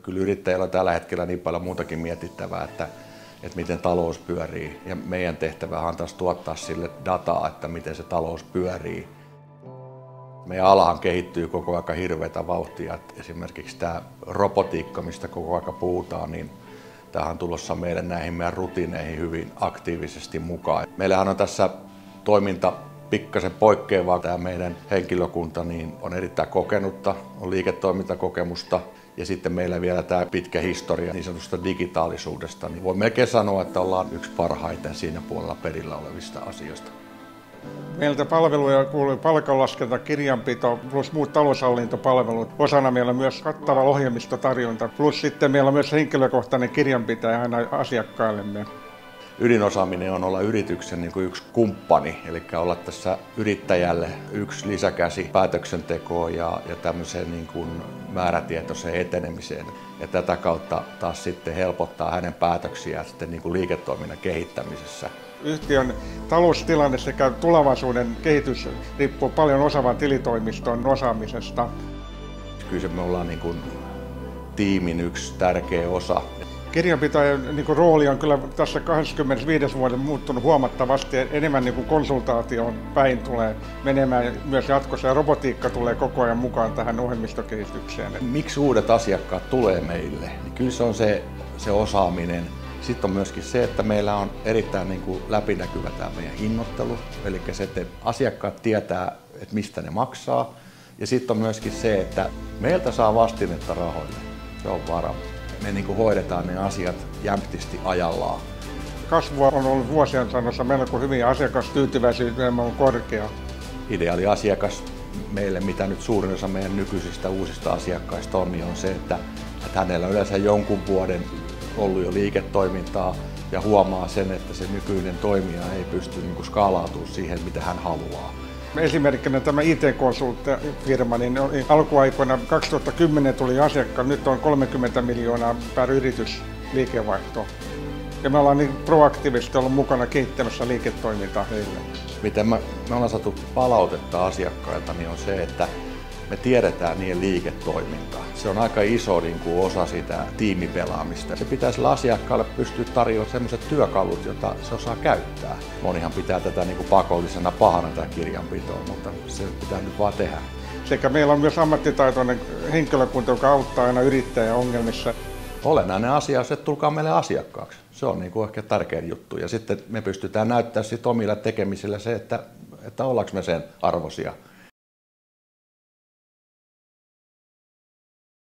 Kyllä yrittäjillä on tällä hetkellä niin paljon muutakin mietittävää, että miten talous pyörii. Ja meidän tehtävä on taas tuottaa sille dataa, että miten se talous pyörii. Meidän alahan kehittyy koko ajan hirveätä vauhtia. Esimerkiksi tämä robotiikka, mistä koko ajan puhutaan, niin tämähän on tulossa meille näihin meidän rutiineihin hyvin aktiivisesti mukaan. Meillähän on tässä toiminta pikkasen poikkeavaa. Tämä meidän henkilökunta niin on erittäin kokenutta, on liiketoimintakokemusta ja sitten meillä vielä tämä pitkä historia niin sanotusta digitaalisuudesta. Niin voi melkein sanoa, että ollaan yksi parhaiten siinä puolella perillä olevista asioista. Meiltä palveluja kuuluu palkanlaskenta, kirjanpito plus muut taloushallintopalvelut. Osana meillä on myös kattava ohjelmistotarjonta plus sitten meillä on myös henkilökohtainen kirjanpitäjä aina asiakkaillemme. Ydinosaaminen on olla yrityksen niin kuin yksi kumppani, eli olla tässä yrittäjälle yksi lisäkäsi päätöksentekoon ja tämmöiseen niin kuin määrätietoiseen etenemiseen. Ja tätä kautta taas sitten helpottaa hänen päätöksiään sitten niin kuin liiketoiminnan kehittämisessä. Yhtiön taloustilanne sekä tulevaisuuden kehitys riippuu paljon osaavan tilitoimiston osaamisesta. Kyllä me ollaan niin kuin tiimin yksi tärkeä osa. Kirjanpitäjän rooli on kyllä tässä 25 vuoden muuttunut huomattavasti. Enemmän konsultaation päin tulee menemään myös jatkossa ja robotiikka tulee koko ajan mukaan tähän ohjelmistokehitykseen. Miksi uudet asiakkaat tulee meille? Niin kyllä se on se osaaminen. Sitten on myöskin se, että meillä on erittäin läpinäkyvä tämä meidän hinnoittelu. Eli se, että asiakkaat tietää, että mistä ne maksaa. Ja sitten on myöskin se, että meiltä saa vastinetta rahoille. Se on varma. Me hoidetaan ne asiat jämptisti ajallaan. Kasvua on ollut vuosien sanossa melko hyvin ja asiakastyytyväisyytemme on korkea. Ideaali asiakas meille, mitä nyt suurin osa meidän nykyisistä uusista asiakkaista on, niin on se, että hänellä on yleensä jonkun vuoden ollut jo liiketoimintaa ja huomaa sen, että se nykyinen toimija ei pysty skaalautumaan siihen, mitä hän haluaa. Esimerkkinä tämä IT-konsulttifirma, niin alkuaikoina 2010 tuli asiakkaan, nyt on 30 miljoonaa per yritys liikevaihto. Ja me ollaan niin proaktiivisesti ollut mukana kehittämässä liiketoimintaa heille. Miten me ollaan saatu palautetta asiakkailta, niin on se, että me tiedetään niiden liiketoimintaa. Se on aika iso osa sitä tiimipelaamista. Se pitää sillä asiakkaalle pystyä tarjoamaan sellaiset työkalut, joita se osaa käyttää. Monihan pitää tätä pakollisena pahana tätä kirjanpitoa, mutta se pitää nyt vaan tehdä. Sekä meillä on myös ammattitaitoinen henkilökunta, joka auttaa aina yrittäjän ongelmissa. Olennainen asia on se, että tulkaa meille asiakkaaksi. Se on ehkä tärkein juttu. Ja sitten me pystytään näyttämään omilla tekemisillä se, että ollaanko me sen arvoisia.